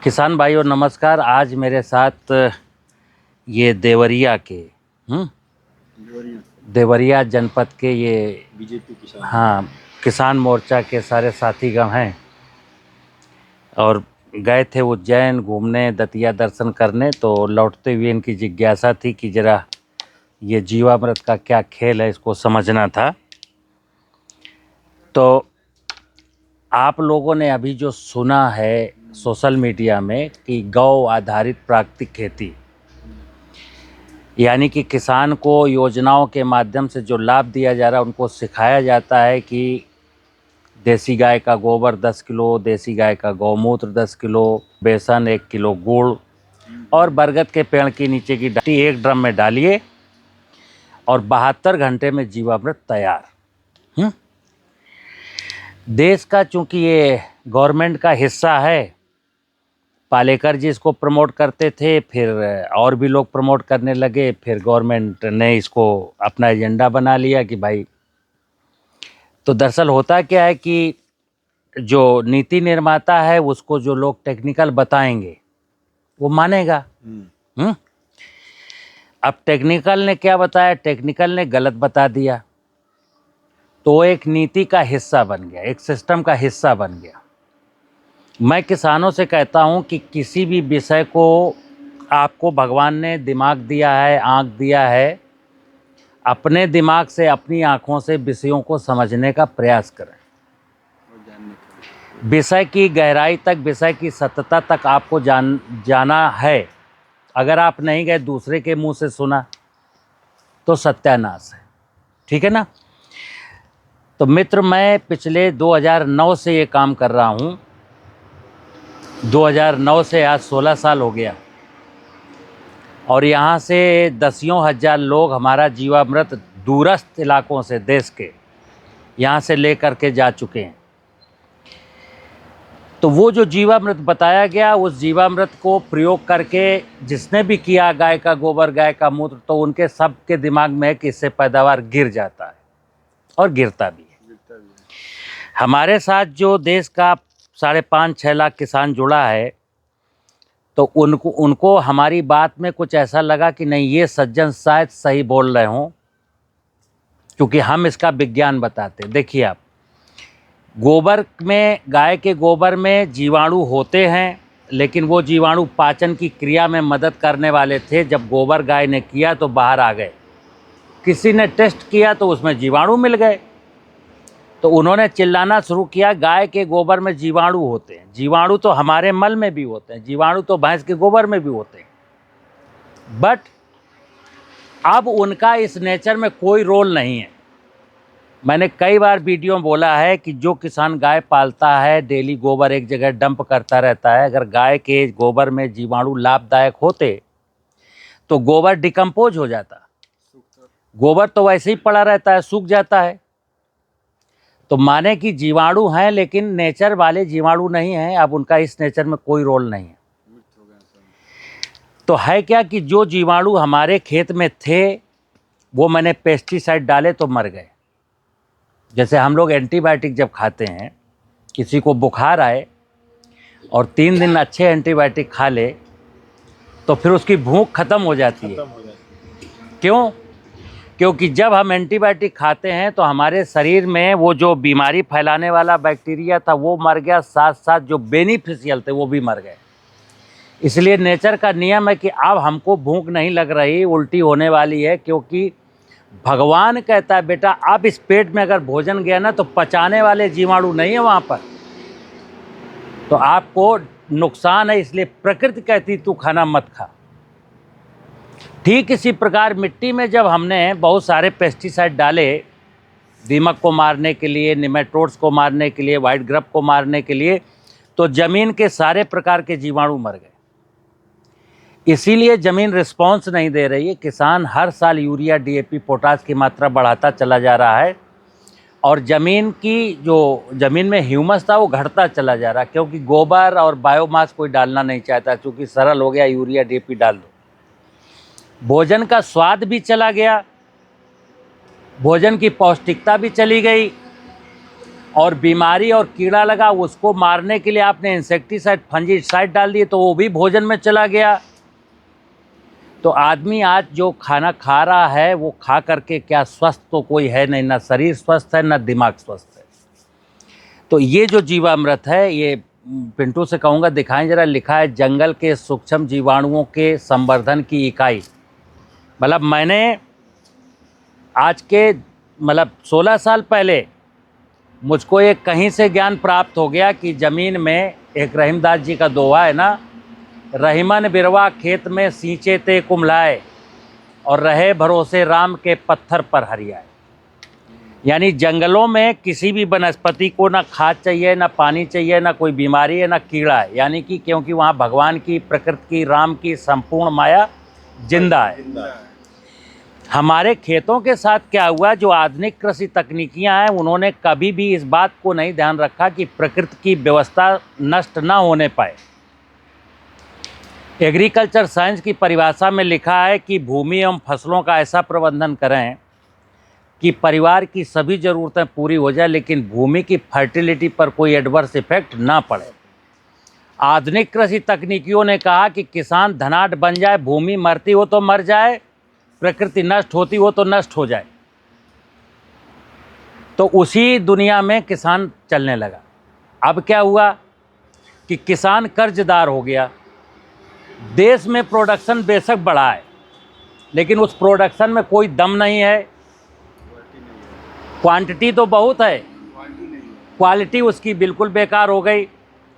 किसान भाइयों नमस्कार। आज मेरे साथ ये देवरिया के देवरिया जनपद के ये बीजेपी किसान किसान मोर्चा के सारे साथीगण हैं और गए थे उज्जैन घूमने, दतिया दर्शन करने। तो लौटते हुए इनकी जिज्ञासा थी कि ज़रा ये जीवामृत का क्या खेल है, इसको समझना था। तो आप लोगों ने अभी जो सुना है सोशल मीडिया में कि गौ आधारित प्राकृतिक खेती, यानी कि किसान को योजनाओं के माध्यम से जो लाभ दिया जा रहा है, उनको सिखाया जाता है कि देसी गाय का गोबर 10 किलो, देसी गाय का गौमूत्र 10 किलो, बेसन 1 किलो, गुड़ और बरगद के पेड़ के नीचे की डाली एक ड्रम में डालिए और 72 घंटे में जीवामृत तैयार। देश का चूंकि ये गवर्नमेंट का हिस्सा है, पालेकर जी इसको प्रमोट करते थे, फिर और भी लोग प्रमोट करने लगे, फिर गवर्नमेंट ने इसको अपना एजेंडा बना लिया कि भाई। तो दरअसल होता क्या है कि जो नीति निर्माता है उसको जो लोग टेक्निकल बताएंगे वो मानेगा। अब टेक्निकल ने क्या बताया, टेक्निकल ने गलत बता दिया, तो एक नीति का हिस्सा बन गया, एक सिस्टम का हिस्सा बन गया। मैं किसानों से कहता हूं कि किसी भी विषय को आपको भगवान ने दिमाग दिया है, आँख दिया है, अपने दिमाग से, अपनी आँखों से विषयों को समझने का प्रयास करें। विषय की गहराई तक, विषय की सत्यता तक आपको जाना है। अगर आप नहीं गए, दूसरे के मुंह से सुना तो सत्यानाश है। ठीक है ना। तो मित्र, मैं पिछले 2009 से ये काम कर रहा हूँ। 2009 से आज 16 साल हो गया और यहाँ से दसियों हजार लोग हमारा जीवामृत दूरस्थ इलाकों से, देश के, यहाँ से ले कर के जा चुके हैं। तो वो जो जीवामृत बताया गया, उस जीवामृत को प्रयोग करके जिसने भी किया, गाय का गोबर, गाय का मूत्र, तो उनके सब के दिमाग में है कि इससे पैदावार गिर जाता है और गिरता भी है। हमारे साथ जो देश का 5.5-6 लाख किसान जुड़ा है, तो उनको हमारी बात में कुछ ऐसा लगा कि नहीं, ये सज्जन शायद सही बोल रहे हों, क्योंकि हम इसका विज्ञान बताते। देखिए आप, गोबर में, गाय के गोबर में जीवाणु होते हैं, लेकिन वो जीवाणु पाचन की क्रिया में मदद करने वाले थे। जब गोबर गाय ने किया तो बाहर आ गए। किसी ने टेस्ट किया तो उसमें जीवाणु मिल गए, तो उन्होंने चिल्लाना शुरू किया, गाय के गोबर में जीवाणु होते हैं। जीवाणु तो हमारे मल में भी होते हैं, जीवाणु तो भैंस के गोबर में भी होते हैं, बट अब उनका इस नेचर में कोई रोल नहीं है। मैंने कई बार वीडियो में बोला है कि जो किसान गाय पालता है, डेली गोबर एक जगह डंप करता रहता है, अगर गाय के गोबर में जीवाणु लाभदायक होते तो गोबर डिकम्पोज हो जाता। गोबर तो वैसे ही पड़ा रहता है, सूख जाता है। तो माने कि जीवाणु हैं, लेकिन नेचर वाले जीवाणु नहीं हैं। अब उनका इस नेचर में कोई रोल नहीं है। तो है क्या कि जो जीवाणु हमारे खेत में थे, वो मैंने पेस्टिसाइड डाले तो मर गए। जैसे हम लोग एंटीबायोटिक जब खाते हैं, किसी को बुखार आए और 3 दिन अच्छे एंटीबायोटिक खा ले, तो फिर उसकी भूख खत्म हो जाती है। क्यों? क्योंकि जब हम एंटीबायोटिक खाते हैं तो हमारे शरीर में वो जो बीमारी फैलाने वाला बैक्टीरिया था वो मर गया, साथ साथ जो बेनिफिशियल थे वो भी मर गए। इसलिए नेचर का नियम है कि अब हमको भूख नहीं लग रही, उल्टी होने वाली है, क्योंकि भगवान कहता है बेटा अब इस पेट में अगर भोजन गया ना तो पचाने वाले जीवाणु नहीं है वहाँ पर, तो आपको नुकसान है। इसलिए प्रकृति कहती तू खाना मत खा। ठीक इसी प्रकार मिट्टी में जब हमने बहुत सारे पेस्टिसाइड डाले, दीमक को मारने के लिए, निमेटोड्स को मारने के लिए, वाइट ग्रब को मारने के लिए, तो ज़मीन के सारे प्रकार के जीवाणु मर गए। इसीलिए ज़मीन रिस्पॉन्स नहीं दे रही है। किसान हर साल यूरिया, डीएपी, पोटास की मात्रा बढ़ाता चला जा रहा है और ज़मीन की जो ज़मीन में ह्यूमस था वो घटता चला जा रहा है, क्योंकि गोबर और बायोमास कोई डालना नहीं चाहता, क्योंकि सरल हो गया, यूरिया डीएपी डाल दो। भोजन का स्वाद भी चला गया, भोजन की पौष्टिकता भी चली गई और बीमारी और कीड़ा लगा, उसको मारने के लिए आपने इंसेक्टिसाइड, फंजीसाइड डाल दिए, तो वो भी भोजन में चला गया। तो आदमी आज जो खाना खा रहा है वो खा करके क्या स्वस्थ तो कोई है नहीं, ना शरीर स्वस्थ है ना दिमाग स्वस्थ है। तो ये जो जीवामृत है, ये पिंटू से कहूँगा दिखाएं जरा, लिखा है जंगल के सूक्ष्म जीवाणुओं के संवर्धन की इकाई। मतलब मैंने आज के 16 साल पहले मुझको एक कहीं से ज्ञान प्राप्त हो गया कि ज़मीन में एक रहीमदास जी का दोहा है ना, रहीमन बिरवा खेत में सींचे ते कुम्हलाए और रहे भरोसे राम के पत्थर पर हरियाए। यानी जंगलों में किसी भी वनस्पति को ना खाद चाहिए, ना पानी चाहिए, ना कोई बीमारी है, ना कीड़ा है, यानी कि क्योंकि वहाँ भगवान की, प्रकृति की, राम की संपूर्ण माया जिंदा है। हमारे खेतों के साथ क्या हुआ, जो आधुनिक कृषि तकनीकियां हैं उन्होंने कभी भी इस बात को नहीं ध्यान रखा कि प्रकृति की व्यवस्था नष्ट ना होने पाए। एग्रीकल्चर साइंस की परिभाषा में लिखा है कि भूमि एवं फसलों का ऐसा प्रबंधन करें कि परिवार की सभी ज़रूरतें पूरी हो जाए, लेकिन भूमि की फर्टिलिटी पर कोई एडवर्स इफेक्ट ना पड़े। आधुनिक कृषि तकनीकियों ने कहा कि किसान धनाढ्य बन जाए, भूमि मरती हो तो मर जाए, प्रकृति नष्ट होती हो तो नष्ट हो जाए। तो उसी दुनिया में किसान चलने लगा। अब क्या हुआ कि किसान कर्जदार हो गया। देश में प्रोडक्शन बेशक बढ़ा है, लेकिन उस प्रोडक्शन में कोई दम नहीं है। क्वांटिटी तो बहुत है, क्वालिटी उसकी बिल्कुल बेकार हो गई।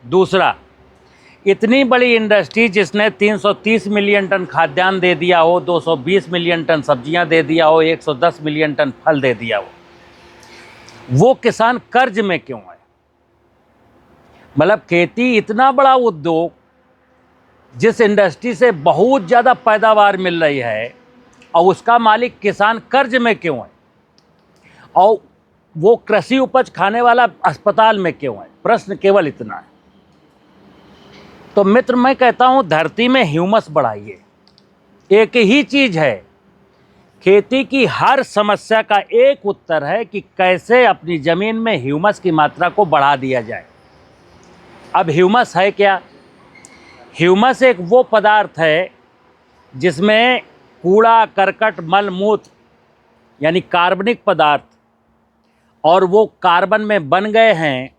दूसरा, इतनी बड़ी इंडस्ट्री जिसने 330 मिलियन टन खाद्यान्न दे दिया हो, 220 मिलियन टन सब्जियां दे दिया हो, 110 मिलियन टन फल दे दिया हो, वो किसान कर्ज में क्यों है? मतलब खेती इतना बड़ा उद्योग, जिस इंडस्ट्री से बहुत ज़्यादा पैदावार मिल रही है, और उसका मालिक किसान कर्ज में क्यों है? और वो कृषि उपज खाने वाला अस्पताल में क्यों है? प्रश्न केवल इतना है। तो मित्र, मैं कहता हूं धरती में ह्यूमस बढ़ाइए। एक ही चीज है, खेती की हर समस्या का एक उत्तर है कि कैसे अपनी जमीन में ह्यूमस की मात्रा को बढ़ा दिया जाए। अब ह्यूमस है क्या? ह्यूमस एक वो पदार्थ है जिसमें कूड़ा करकट मल मूत्र यानी कार्बनिक पदार्थ, और वो कार्बन में बन गए हैं,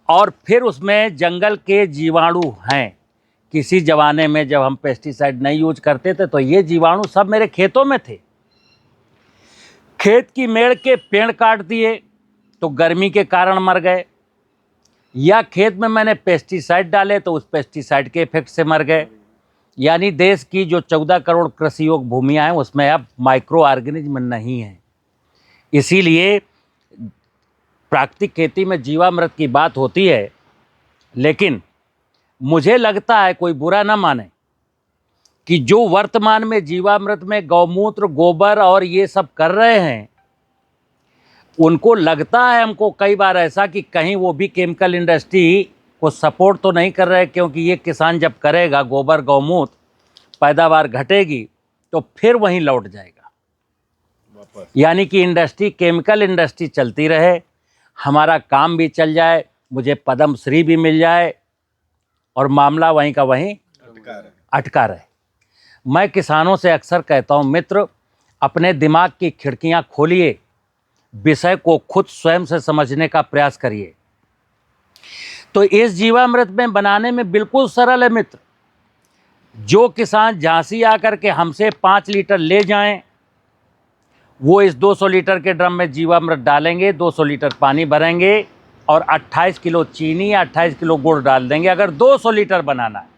और फिर उसमें जंगल के जीवाणु हैं। किसी ज़माने में जब हम पेस्टिसाइड नहीं यूज करते थे तो ये जीवाणु सब मेरे खेतों में थे। खेत की मेड़ के पेड़ काट दिए तो गर्मी के कारण मर गए, या खेत में मैंने पेस्टिसाइड डाले तो उस पेस्टिसाइड के इफेक्ट से मर गए। यानी देश की जो 14 करोड़ कृषि योग्य भूमियाँ हैं उसमें अब माइक्रो ऑर्गेनिज्म नहीं है। इसीलिए प्राकृतिक खेती में जीवामृत की बात होती है, लेकिन मुझे लगता है, कोई बुरा ना माने, कि जो वर्तमान में जीवामृत में गौमूत्र, गोबर और ये सब कर रहे हैं, उनको लगता है हमको कई बार ऐसा कि कहीं वो भी केमिकल इंडस्ट्री को सपोर्ट तो नहीं कर रहे, क्योंकि ये किसान जब करेगा गोबर गौमूत्र, पैदावार घटेगी तो फिर वहीं लौट जाएगा वापस। यानी कि इंडस्ट्री, केमिकल इंडस्ट्री चलती रहे, हमारा काम भी चल जाए, मुझे पद्म श्री भी मिल जाए, और मामला वहीं का वहीं अटका रहे। मैं किसानों से अक्सर कहता हूं, मित्र, अपने दिमाग की खिड़कियां खोलिए, विषय को खुद स्वयं से समझने का प्रयास करिए। तो इस जीवामृत में बनाने में बिल्कुल सरल है मित्र। जो किसान झांसी आकर के हमसे 5 लीटर ले जाएं, वो इस 200 लीटर के ड्रम में जीवामृत डालेंगे, 200 लीटर पानी भरेंगे और 28 किलो चीनी या 28 किलो गुड़ डाल देंगे, अगर 200 लीटर बनाना है।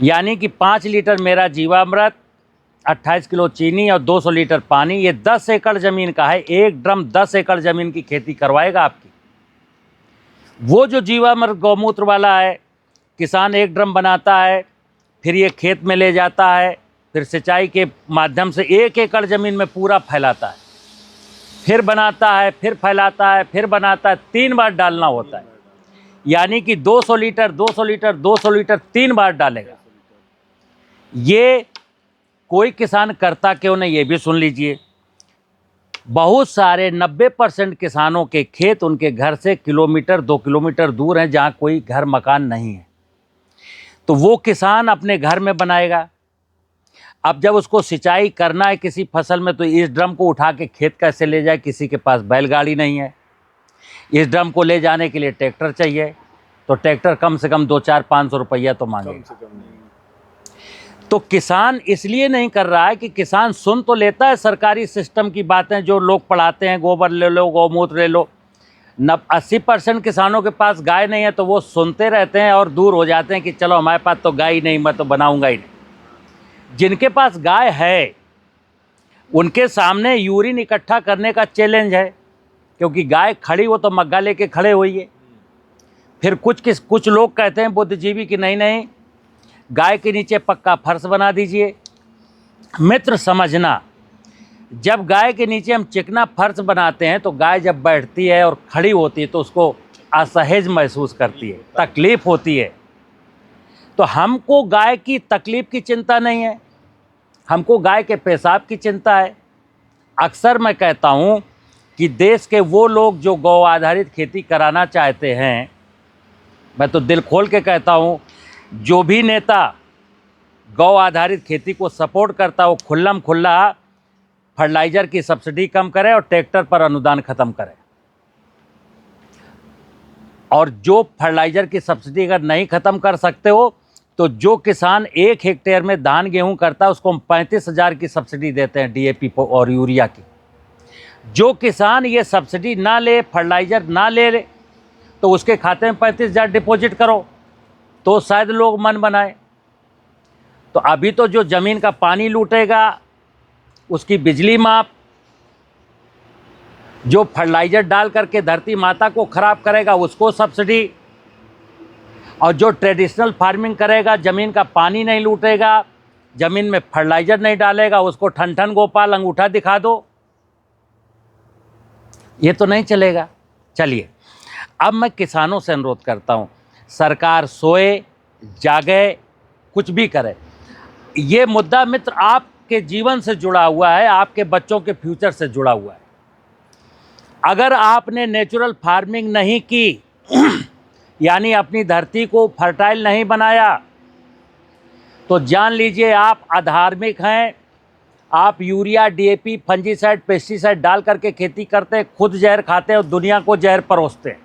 यानी कि 5 लीटर मेरा जीवामृत, 28 किलो चीनी और 200 लीटर पानी, ये 10 एकड़ ज़मीन का है। एक ड्रम 10 एकड़ ज़मीन की खेती करवाएगा आपकी। वो जो जीवामृत गौमूत्र वाला है, किसान एक ड्रम बनाता है, फिर ये खेत में ले जाता है, फिर सिंचाई के माध्यम से 1 एकड़ ज़मीन में पूरा फैलाता है, फिर बनाता है, फिर फैलाता है, फिर बनाता है, 3 बार डालना होता है। यानी कि 200 लीटर 200 लीटर 200 लीटर 3 बार डालेगा। ये कोई किसान करता क्यों नहीं, ये भी सुन लीजिए। बहुत सारे 90% किसानों के खेत उनके घर से किलोमीटर 2 किलोमीटर दूर हैं, जहाँ कोई घर मकान नहीं है। तो वो किसान अपने घर में बनाएगा। अब जब उसको सिंचाई करना है किसी फसल में, तो इस ड्रम को उठा के खेत कैसे ले जाए? किसी के पास बैलगाड़ी नहीं है, इस ड्रम को ले जाने के लिए ट्रैक्टर चाहिए, तो ट्रैक्टर कम से कम 200-500 रुपया तो मांगेगा। तो किसान इसलिए नहीं कर रहा है कि किसान सुन तो लेता है सरकारी सिस्टम की बातें जो लोग पढ़ाते हैं, गोबर ले लो, गौमूत्र ले लो। 80% किसानों के पास गाय नहीं है, तो वो सुनते रहते हैं और दूर हो जाते हैं कि चलो हमारे पास तो गाय नहीं, मैं तो बनाऊंगा ही नहीं। जिनके पास गाय है उनके सामने यूरिन इकट्ठा करने का चैलेंज है, क्योंकि गाय खड़ी हो तो मग्गा लेके खड़े होइए। फिर कुछ लोग कहते हैं बुद्धिजीवी कि नहीं, गाय के नीचे पक्का फर्श बना दीजिए। मित्र समझना, जब गाय के नीचे हम चिकना फर्श बनाते हैं तो गाय जब बैठती है और खड़ी होती है तो उसको असहज महसूस करती है, तकलीफ होती है। तो हमको गाय की तकलीफ की चिंता नहीं है, हमको गाय के पेशाब की चिंता है। अक्सर मैं कहता हूँ कि देश के वो लोग जो गौ आधारित खेती कराना चाहते हैं, मैं तो दिल खोल के कहता हूँ, जो भी नेता गौ आधारित खेती को सपोर्ट करता हो, खुल्लम खुल्ला फर्टिलाइज़र की सब्सिडी कम करे और ट्रैक्टर पर अनुदान ख़त्म करे। और जो फर्टिलाइज़र की सब्सिडी अगर नहीं ख़त्म कर सकते हो, तो जो किसान 1 हेक्टेयर में धान गेहूं करता है उसको हम 35,000 की सब्सिडी देते हैं, DAP और यूरिया की। जो किसान ये सब्सिडी ना ले, फर्टिलाइज़र ना ले, तो उसके खाते में 35,000 डिपॉजिट करो, तो शायद लोग मन बनाए। तो अभी तो जो ज़मीन का पानी लूटेगा उसकी बिजली माफ, जो फर्टिलाइज़र डाल करके धरती माता को ख़राब करेगा उसको सब्सिडी, और जो ट्रेडिशनल फार्मिंग करेगा, ज़मीन का पानी नहीं लूटेगा, ज़मीन में फर्टिलाइज़र नहीं डालेगा, उसको ठन ठन गोपाल अंगूठा दिखा दो। ये तो नहीं चलेगा। चलिए, अब मैं किसानों से अनुरोध करता हूँ, सरकार सोए जागे कुछ भी करे, ये मुद्दा मित्र आपके जीवन से जुड़ा हुआ है, आपके बच्चों के फ्यूचर से जुड़ा हुआ है। अगर आपने नेचुरल फार्मिंग नहीं की यानी अपनी धरती को फर्टाइल नहीं बनाया, तो जान लीजिए आप अधार्मिक हैं। आप यूरिया, DAP, फंजीसाइड, पेस्टिसाइड डाल करके खेती करते हैं, खुद जहर खाते हैं और दुनिया को जहर परोसते हैं।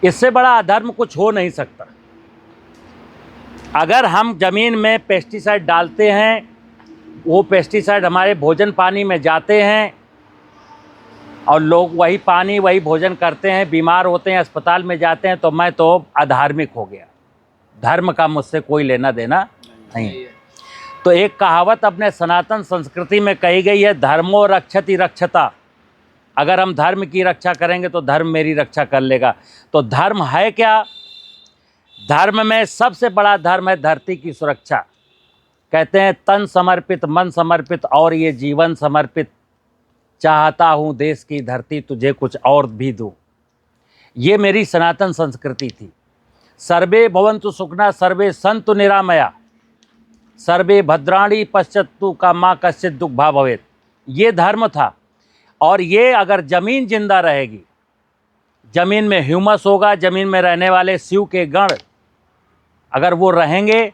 इससे बड़ा अधर्म कुछ हो नहीं सकता। अगर हम ज़मीन में पेस्टिसाइड डालते हैं, वो पेस्टिसाइड हमारे भोजन पानी में जाते हैं और लोग वही पानी वही भोजन करते हैं, बीमार होते हैं, अस्पताल में जाते हैं, तो मैं तो अधार्मिक हो गया। धर्म का मुझसे कोई लेना देना नहीं। तो एक कहावत अपने सनातन संस्कृति में कही गई है, धर्मो रक्षति रक्षता। अगर हम धर्म की रक्षा करेंगे तो धर्म मेरी रक्षा कर लेगा। तो धर्म है क्या? धर्म में सबसे बड़ा धर्म है धरती की सुरक्षा। कहते हैं तन समर्पित, मन समर्पित और ये जीवन समर्पित, चाहता हूँ देश की धरती तुझे कुछ और भी दूँ। ये मेरी सनातन संस्कृति थी। सर्वे भवन्तु सुखिनः, सर्वे सन्तु निरामया, सर्वे भद्राणि पश्यन्तु का माँ कश्चित् दुःख भाग् भवेत्। ये धर्म था। और ये अगर ज़मीन जिंदा रहेगी, ज़मीन में ह्यूमस होगा, ज़मीन में रहने वाले शिव के गण अगर वो रहेंगे,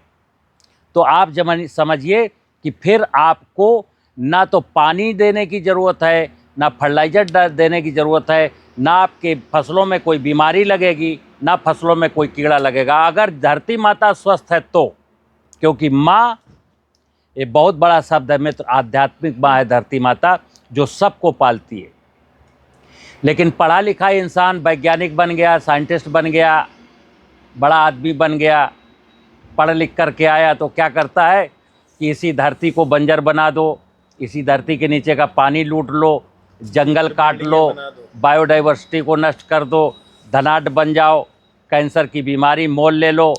तो आप समझिए कि फिर आपको ना तो पानी देने की ज़रूरत है, ना फर्टिलाइज़र देने की ज़रूरत है, ना आपके फसलों में कोई बीमारी लगेगी, ना फसलों में कोई कीड़ा लगेगा, अगर धरती माता स्वस्थ है तो। क्योंकि माँ ये बहुत बड़ा शब्द है मित्र, आध्यात्मिक माँ है धरती माता, जो सबको पालती है। लेकिन पढ़ा लिखा इंसान वैज्ञानिक बन गया, साइंटिस्ट बन गया, बड़ा आदमी बन गया, पढ़ लिख करके आया, तो क्या करता है कि इसी धरती को बंजर बना दो, इसी धरती के नीचे का पानी लूट लो, जंगल काट लो, बायोडाइवर्सिटी को नष्ट कर दो, धनाढ्य बन जाओ, कैंसर की बीमारी मोल ले लो,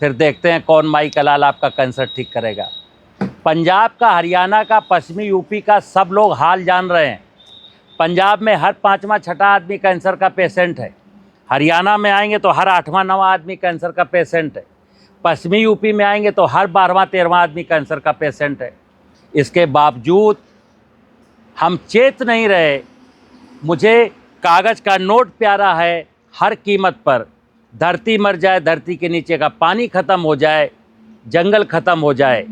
फिर देखते हैं कौन माई का लाल आपका कैंसर ठीक करेगा। पंजाब का, हरियाणा का, पश्चिमी यूपी का सब लोग हाल जान रहे हैं। पंजाब में हर 5वां 6वां आदमी कैंसर का पेशेंट है। हरियाणा में आएंगे तो हर 8वां 9वां आदमी कैंसर का पेशेंट है। पश्चिमी यूपी में आएंगे तो हर 12वां 13वां आदमी कैंसर का पेशेंट है। इसके बावजूद हम चेत नहीं रहे। मुझे कागज़ का नोट प्यारा है हर कीमत पर। धरती मर जाए, धरती के नीचे का पानी ख़त्म हो जाए, जंगल ख़त्म हो जाए,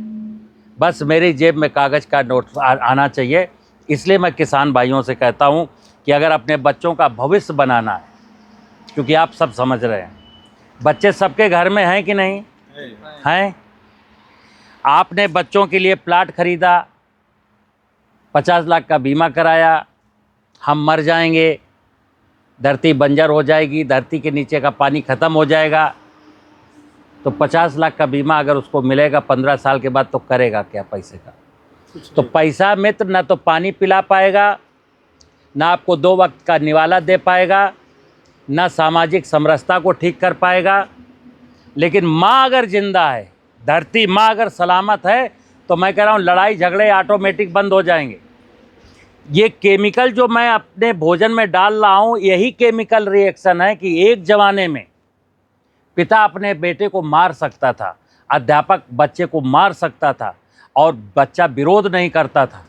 बस मेरी जेब में कागज़ का नोट आना चाहिए। इसलिए मैं किसान भाइयों से कहता हूँ कि अगर अपने बच्चों का भविष्य बनाना है, क्योंकि आप सब समझ रहे हैं बच्चे सबके घर में हैं कि नहीं हैं। आपने बच्चों के लिए प्लाट खरीदा, 50 लाख का बीमा कराया, हम मर जाएंगे, धरती बंजर हो जाएगी, धरती के नीचे का पानी ख़त्म हो जाएगा, तो 50 लाख का बीमा अगर उसको मिलेगा 15 साल के बाद तो करेगा क्या पैसे का? तो पैसा मित्र ना तो पानी पिला पाएगा, ना आपको 2 वक्त का निवाला दे पाएगा, ना सामाजिक समरसता को ठीक कर पाएगा। लेकिन माँ अगर जिंदा है, धरती माँ अगर सलामत है, तो मैं कह रहा हूँ लड़ाई झगड़े ऑटोमेटिक बंद हो जाएंगे। ये केमिकल जो मैं अपने भोजन में डाल रहा हूँ, यही केमिकल रिएक्शन है कि एक ज़माने में पिता अपने बेटे को मार सकता था, अध्यापक बच्चे को मार सकता था और बच्चा विरोध नहीं करता था,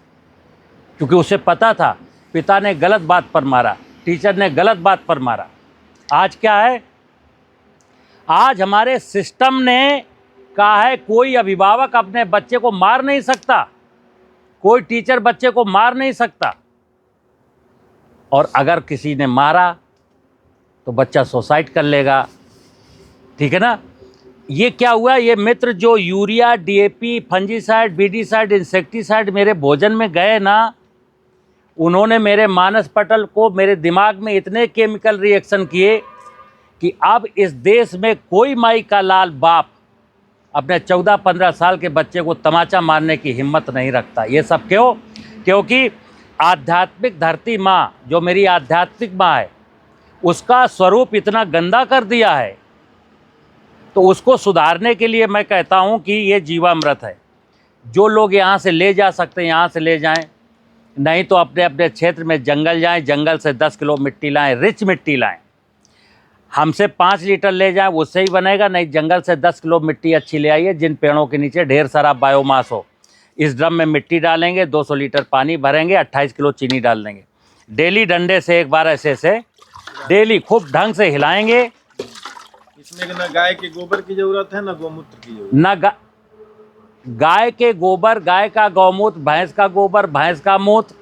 क्योंकि उसे पता था पिता ने गलत बात पर मारा, टीचर ने गलत बात पर मारा। आज क्या है? आज हमारे सिस्टम ने कहा है कोई अभिभावक अपने बच्चे को मार नहीं सकता, कोई टीचर बच्चे को मार नहीं सकता, और अगर किसी ने मारा तो बच्चा सुसाइड कर लेगा। ठीक है ना? ये क्या हुआ? ये मित्र जो यूरिया, डीएपी, फंजीसाइड, बीडीसाइड, इंसेक्टिसाइड मेरे भोजन में गए ना, उन्होंने मेरे मानस पटल को, मेरे दिमाग में इतने केमिकल रिएक्शन किए कि अब इस देश में कोई माई का लाल बाप अपने 14-15 साल के बच्चे को तमाचा मारने की हिम्मत नहीं रखता। ये सब क्यों? क्योंकि आध्यात्मिक धरती माँ, जो मेरी आध्यात्मिक माँ है, उसका स्वरूप इतना गंदा कर दिया है। तो उसको सुधारने के लिए मैं कहता हूँ कि ये जीवामृत है। जो लोग यहाँ से ले जा सकते हैं यहाँ से ले जाएं, नहीं तो अपने अपने क्षेत्र में जंगल जाएं, जंगल से 10 किलो मिट्टी लाएं, रिच मिट्टी लाएं। हमसे 5 लीटर ले जाएं, उससे ही बनेगा। नहीं, जंगल से 10 किलो मिट्टी अच्छी ले आइए, जिन पेड़ों के नीचे ढेर सारा बायोमास हो। इस ड्रम में मिट्टी डालेंगे, 200 लीटर पानी भरेंगे, 28 किलो चीनी डाल देंगे। डेली डंडे से एक बार ऐसे डेली खूब ढंग से हिलाएंगे। इसमें ना गाय के गोबर की जरूरत है, ना गौमूत्र की जरूरत। ना गाय के गोबर, गाय का गौमूत्र, भैंस का गोबर, भैंस का मूत्र,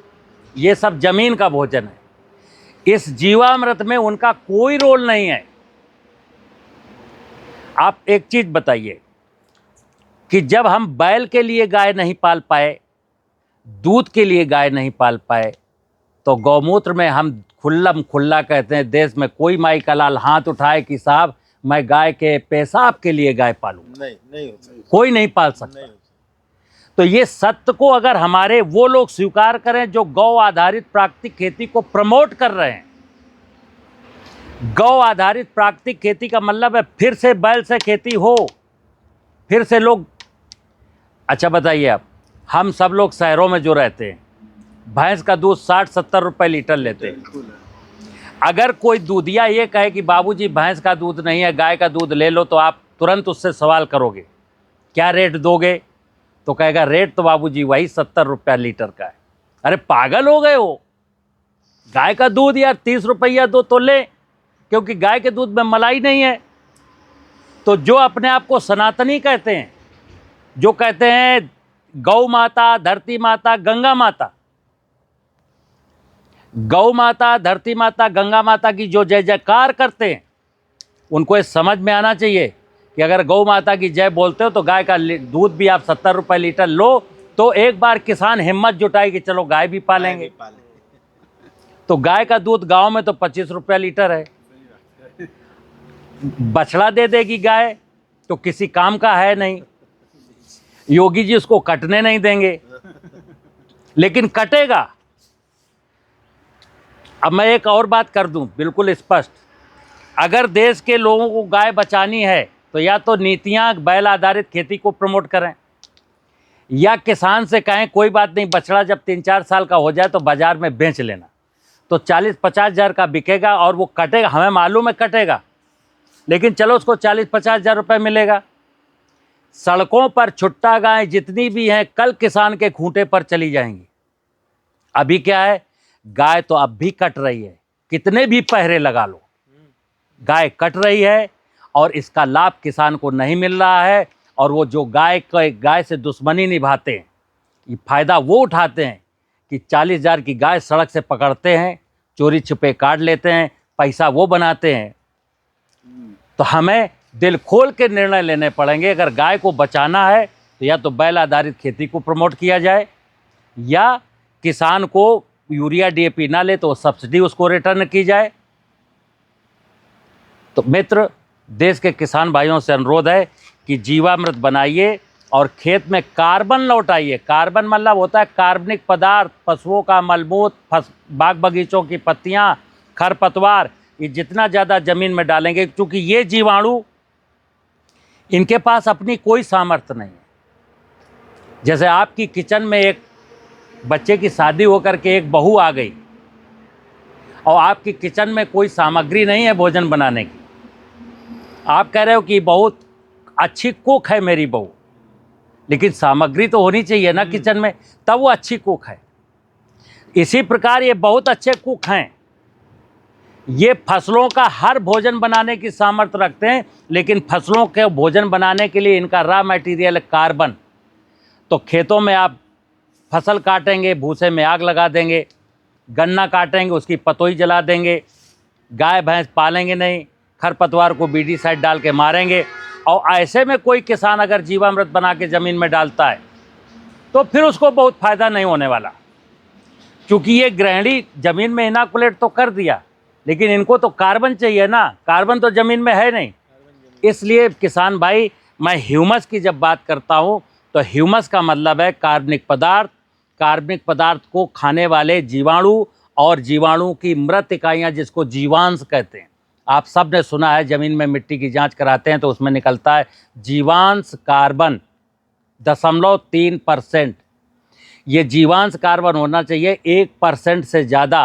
ये सब जमीन का भोजन है। इस जीवामृत में उनका कोई रोल नहीं है। आप एक चीज बताइए कि जब हम बैल के लिए गाय नहीं पाल पाए, दूध के लिए गाय नहीं पाल पाए, तो गौमूत्र में हम खुल्लम खुल्ला कहते हैं, देश में कोई माई का लाल हाथ उठाए कि साहब मैं गाय के पेशाब के लिए गाय पालूं। नहीं होता, कोई नहीं पाल सकता। तो ये सत्य को अगर हमारे वो लोग स्वीकार करें जो गौ आधारित प्राकृतिक खेती को प्रमोट कर रहे हैं। गौ आधारित प्राकृतिक खेती का मतलब है फिर से बैल से खेती हो, फिर से लोग। अच्छा बताइए आप, हम सब लोग शहरों में जो रहते हैं, भैंस का दूध 60-70 रुपए लीटर लेते हैं। अगर कोई दूधिया ये कहे कि बाबूजी भैंस का दूध नहीं है, गाय का दूध ले लो, तो आप तुरंत उससे सवाल करोगे क्या रेट दोगे? तो कहेगा रेट तो बाबूजी वही 70 रुपया लीटर का है। अरे पागल हो गए हो? गाय का दूध यार 30 रुपया दो तो ले, क्योंकि गाय के दूध में मलाई नहीं है। तो जो अपने आप को सनातनी कहते हैं, जो कहते हैं गौ माता, धरती माता, गंगा माता, गौ माता, धरती माता, गंगा माता की जो जय जयकार करते हैं, उनको ये समझ में आना चाहिए कि अगर गौ माता की जय बोलते हो तो गाय का दूध भी आप 70 रुपये लीटर लो, तो एक बार किसान हिम्मत जुटाए कि चलो गाय भी पालेंगे। तो गाय का दूध गांव में तो 25 रुपया लीटर है। बछड़ा दे देगी गाय तो किसी काम का है नहीं। योगी जी उसको कटने नहीं देंगे, लेकिन कटेगा। अब मैं एक और बात कर दूं बिल्कुल स्पष्ट, अगर देश के लोगों को गाय बचानी है तो या तो नीतियां बैल आधारित खेती को प्रमोट करें, या किसान से कहें कोई बात नहीं, बछड़ा जब 3-4 साल का हो जाए तो बाजार में बेच लेना, तो 40-50 हज़ार का बिकेगा और वो कटेगा। हमें मालूम है कटेगा, लेकिन चलो उसको 40-50 हज़ार रुपये मिलेगा। सड़कों पर छुट्टा गाय जितनी भी हैं कल किसान के खूंटे पर चली जाएंगी। अभी क्या है, गाय तो अब भी कट रही है, कितने भी पहरे लगा लो गाय कट रही है, और इसका लाभ किसान को नहीं मिल रहा है। और वो जो गाय से दुश्मनी निभाते हैं, ये फायदा वो उठाते हैं कि 40,000 की गाय सड़क से पकड़ते हैं, चोरी छुपे काट लेते हैं, पैसा वो बनाते हैं। तो हमें दिल खोल के निर्णय लेने पड़ेंगे। अगर गाय को बचाना है तो या तो बैल आधारित खेती को प्रमोट किया जाए, या किसान को यूरिया डीएपी ना ले तो सब्सिडी उसको रिटर्न की जाए। तो मित्र, देश के किसान भाइयों से अनुरोध है कि जीवामृत बनाइए और खेत में कार्बन लौटाइए। कार्बन मतलब होता है कार्बनिक पदार्थ, पशुओं का मलमूत्र, बाग बगीचों की पत्तियां, खरपतवार, ये जितना ज़्यादा ज़मीन में डालेंगे, क्योंकि ये जीवाणु, इनके पास अपनी कोई सामर्थ्य नहीं है। जैसे आपकी किचन में एक बच्चे की शादी होकर के एक बहू आ गई और आपकी किचन में कोई सामग्री नहीं है भोजन बनाने की, आप कह रहे हो कि बहुत अच्छी कुक है मेरी बहू, लेकिन सामग्री तो होनी चाहिए ना किचन में, तब वो अच्छी कुक है। इसी प्रकार ये बहुत अच्छे कुक हैं, ये फसलों का हर भोजन बनाने की सामर्थ्य रखते हैं, लेकिन फसलों के भोजन बनाने के लिए इनका रॉ मटेरियल है कार्बन। तो खेतों में आप फसल काटेंगे, भूसे में आग लगा देंगे, गन्ना काटेंगे, उसकी पतोई जला देंगे, गाय भैंस पालेंगे नहीं, खरपतवार को बीडी साइड डाल के मारेंगे। और ऐसे में कोई किसान अगर जीवामृत बना के ज़मीन में डालता है तो फिर उसको बहुत फ़ायदा नहीं होने वाला, क्योंकि ये गृहिणी ज़मीन में इनाकुलेट तो कर दिया, लेकिन इनको तो कार्बन चाहिए ना, कार्बन तो ज़मीन में है नहीं। इसलिए किसान भाई, मैं ह्यूमस की जब बात करता हूँ तो ह्यूमस का मतलब है कार्बनिक पदार्थ, कार्बनिक पदार्थ को खाने वाले जीवाणु और जीवाणु की मृत इकाइयाँ जिसको जीवांश कहते हैं। आप सब ने सुना है, ज़मीन में मिट्टी की जांच कराते हैं तो उसमें निकलता है जीवांश कार्बन 0.3%। ये जीवांश कार्बन होना चाहिए 1% से ज़्यादा।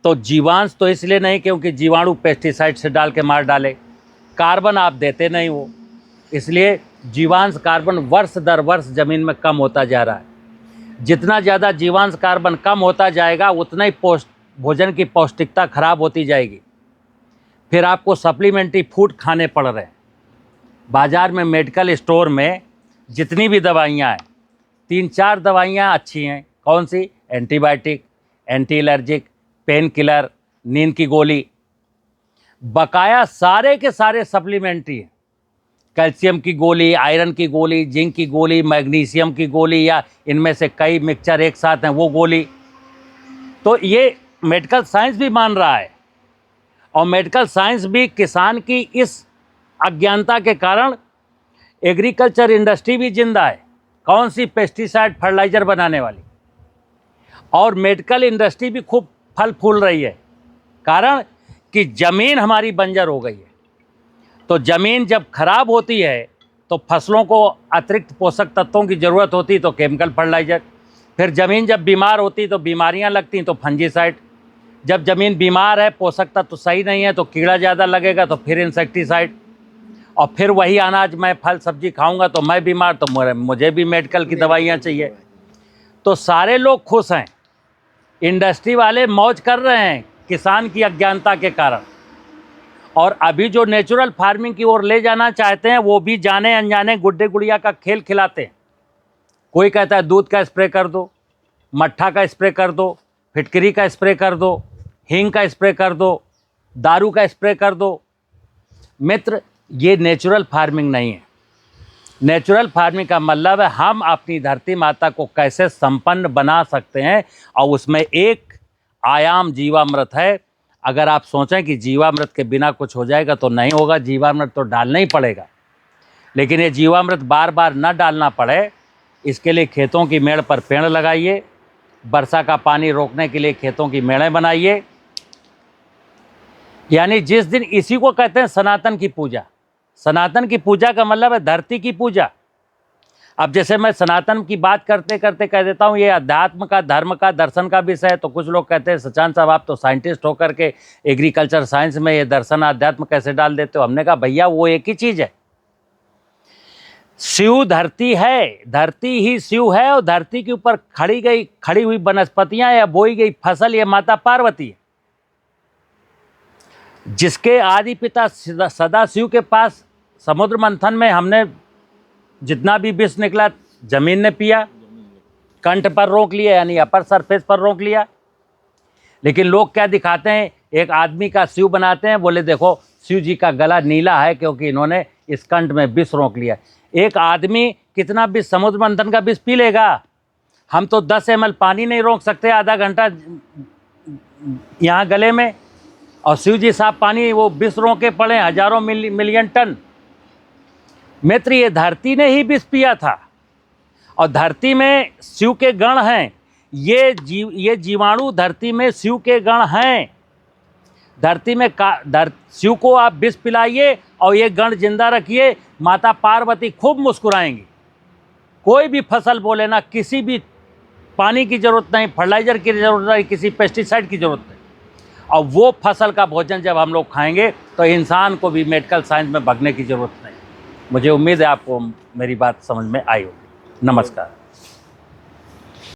तो जीवांश तो इसलिए नहीं क्योंकि जीवाणु पेस्टिसाइड से डाल के मार डाले, कार्बन आप देते नहीं हो, इसलिए जीवांश कार्बन वर्ष दर वर्ष ज़मीन में कम होता जा रहा है। जितना ज़्यादा जीवांश कार्बन कम होता जाएगा उतना ही भोजन की पौष्टिकता खराब होती जाएगी। फिर आपको सप्लीमेंट्री फूड खाने पड़ रहे हैं। बाज़ार में, मेडिकल स्टोर में जितनी भी दवाइयाँ हैं, 3-4 दवाइयाँ अच्छी हैं। कौन सी? Antibiotic, anti allergic, painkiller, नींद की गोली, बकाया सारे के सारे सप्लीमेंट्री हैं। कैल्शियम की गोली, आयरन की गोली, जिंक की गोली, मैग्नीशियम की गोली, या इनमें से कई मिक्सचर एक साथ हैं वो गोली। तो ये मेडिकल साइंस भी मान रहा है, और मेडिकल साइंस भी किसान की इस अज्ञानता के कारण एग्रीकल्चर इंडस्ट्री भी जिंदा है। कौन सी? पेस्टिसाइड फर्टिलाइज़र बनाने वाली। और मेडिकल इंडस्ट्री भी खूब फल फूल रही है, कारण कि ज़मीन हमारी बंजर हो गई है। तो ज़मीन जब खराब होती है तो फसलों को अतिरिक्त पोषक तत्वों की ज़रूरत होती, तो केमिकल फर्टिलाइज़र। फिर ज़मीन जब बीमार होती तो बीमारियां लगती तो फंजीसाइड। जब ज़मीन बीमार है, पोषक तत्व सही नहीं है, तो कीड़ा ज़्यादा लगेगा तो फिर इंसेक्टिसाइड। और फिर वही अनाज, मैं फल सब्जी खाऊंगा तो मैं बीमार, तो मुझे भी मेडिकल की दवाइयाँ चाहिए। तो सारे लोग खुश हैं, इंडस्ट्री वाले मौज कर रहे हैं किसान की अज्ञानता के कारण। और अभी जो नेचुरल फार्मिंग की ओर ले जाना चाहते हैं वो भी जाने अनजाने गुड्डे गुड़िया का खेल खिलाते हैं। कोई कहता है दूध का स्प्रे कर दो, मट्ठा का स्प्रे कर दो, फिटकरी का स्प्रे कर दो, हींग का स्प्रे कर दो, दारू का स्प्रे कर दो। मित्र, ये नेचुरल फार्मिंग नहीं है। नेचुरल फार्मिंग का मतलब है हम अपनी धरती माता को कैसे संपन्न बना सकते हैं, और उसमें एक आयाम जीवामृत है। अगर आप सोचें कि जीवामृत के बिना कुछ हो जाएगा तो नहीं होगा, जीवामृत तो डालना ही पड़ेगा। लेकिन ये जीवामृत बार बार न डालना पड़े, इसके लिए खेतों की मेड़ पर पेड़ लगाइए, वर्षा का पानी रोकने के लिए खेतों की मेड़ें बनाइए। यानी जिस दिन, इसी को कहते हैं सनातन की पूजा। सनातन की पूजा का मतलब है धरती की पूजा। अब जैसे मैं सनातन की बात करते करते कह देता हूँ ये अध्यात्म का, धर्म का, दर्शन का विषय है, तो कुछ लोग कहते हैं सचान साहब आप तो साइंटिस्ट होकर के एग्रीकल्चर साइंस में ये दर्शन अध्यात्म कैसे डाल देते हो। हमने कहा भैया वो एक ही चीज़ है। शिव धरती है, धरती ही शिव है, और धरती के ऊपर खड़ी हुई वनस्पतियां या बोई गई फसल ये माता पार्वती है। जिसके आदि पिता सदा शिव के पास समुद्र मंथन में हमने जितना भी विष निकला जमीन ने पिया, कंठ पर रोक लिया यानी अपर सरफेस पर रोक लिया। लेकिन लोग क्या दिखाते हैं, एक आदमी का शिव बनाते हैं, बोले देखो शिव जी का गला नीला है क्योंकि इन्होंने इस कंठ में विष रोक लिया। एक आदमी कितना विष, समुद्र मंथन का विष पी लेगा। हम तो 10 ml पानी नहीं रोक सकते आधा घंटा यहाँ गले में, और शिव जी साहब पानी वो विष रोके पड़े हजारों मिलियन टन। मित्र, ये धरती ने ही विष पिया था, और धरती में शिव के गण हैं। ये जीवाणु धरती में शिव के गण हैं। धरती में शिव को आप विष पिलाइए और ये गण जिंदा रखिए, माता पार्वती खूब मुस्कुराएंगी। कोई भी फसल बोले ना, किसी भी पानी की जरूरत नहीं, फर्टिलाइजर की जरूरत नहीं, किसी पेस्टिसाइड की जरूरत नहीं। और वो फसल का भोजन जब हम लोग खाएंगे तो इंसान को भी मेडिकल साइंस में भागने की जरूरत नहीं। मुझे उम्मीद है आपको मेरी बात समझ में आई होगी। नमस्कार।